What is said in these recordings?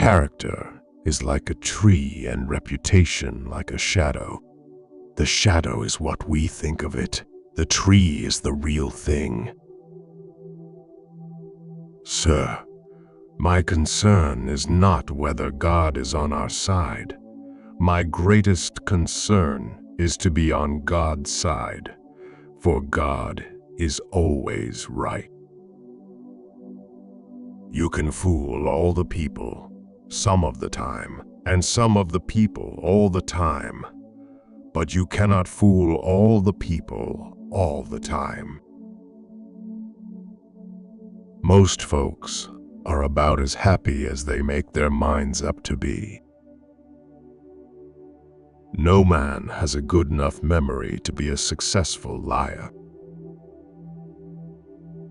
Character is like a tree and reputation like a shadow. The shadow is what we think of it. The tree is the real thing. Sir, my concern is not whether God is on our side. My greatest concern is to be on God's side, for God is always right. You can fool all the people, some of the time, and some of the people all the time, but you cannot fool all the people all the time. Most folks are about as happy as they make their minds up to be. No man has a good enough memory to be a successful liar.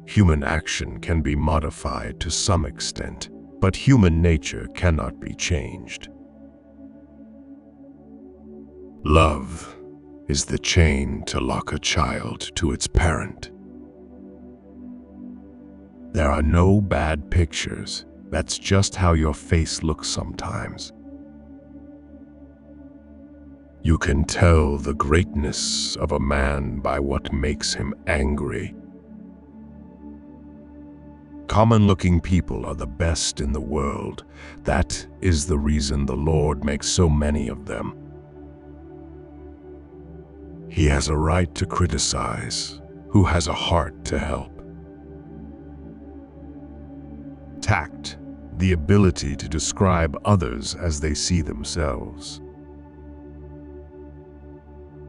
Human action can be modified to some extent, but human nature cannot be changed. Love is the chain to lock a child to its parent. There are no bad pictures. That's just how your face looks sometimes. You can tell the greatness of a man by what makes him angry. Common-looking people are the best in the world. That is the reason the Lord makes so many of them. He has a right to criticize, who has a heart to help. Tact, the ability to describe others as they see themselves.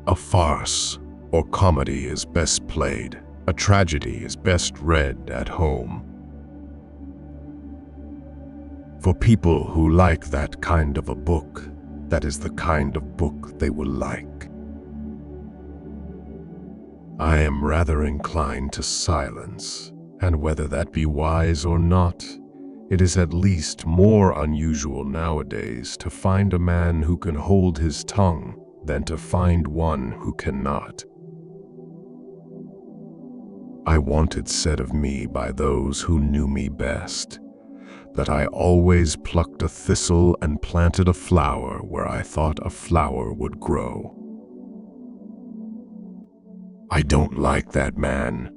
A farce or comedy is best played. A tragedy is best read at home. For people who like that kind of a book, that is the kind of book they will like. I am rather inclined to silence, and whether that be wise or not, it is at least more unusual nowadays to find a man who can hold his tongue than to find one who cannot. I want it said of me by those who knew me best, that I always plucked a thistle and planted a flower where I thought a flower would grow. I don't like that man.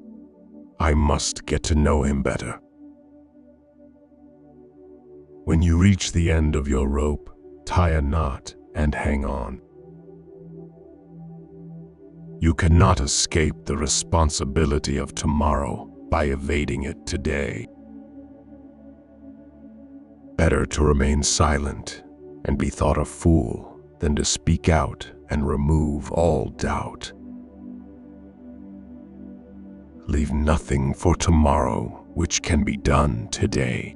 I must get to know him better. When you reach the end of your rope, tie a knot and hang on. You cannot escape the responsibility of tomorrow by evading it today. Better to remain silent and be thought a fool than to speak out and remove all doubt. Leave nothing for tomorrow which can be done today.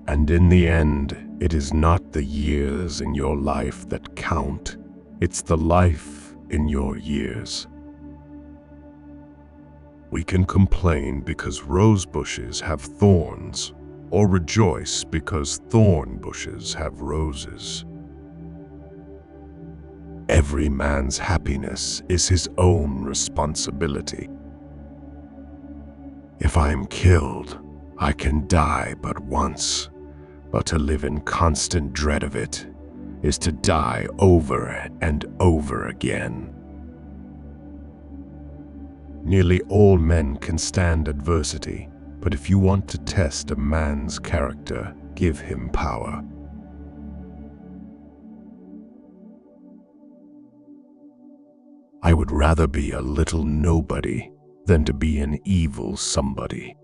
And in the end, it is not the years in your life that count, it's the life in your years. We can complain because rose bushes have thorns, or rejoice because thorn bushes have roses. Every man's happiness is his own responsibility. If I am killed, I can die but once, but to live in constant dread of it is to die over and over again. Nearly all men can stand adversity, but if you want to test a man's character, give him power. I would rather be a little nobody than to be an evil somebody.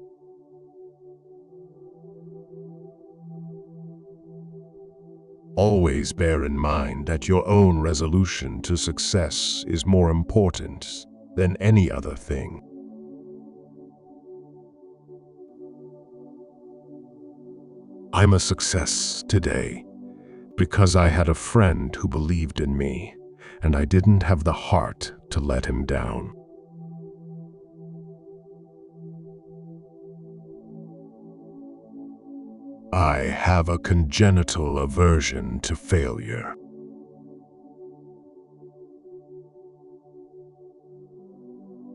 Always bear in mind that your own resolution to success is more important than any other thing. I'm a success today because I had a friend who believed in me, and I didn't have the heart to let him down. I have a congenital aversion to failure.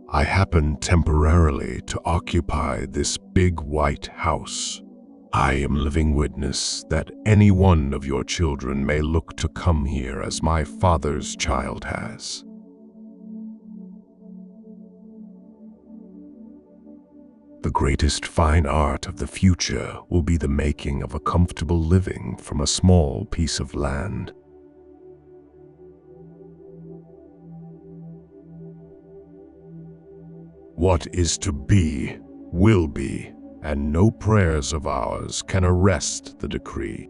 I happened temporarily to occupy this big white house, I am living witness that any one of your children may look to come here as my father's child has. The greatest fine art of the future will be the making of a comfortable living from a small piece of land. What is to be, will be, and no prayers of ours can arrest the decree.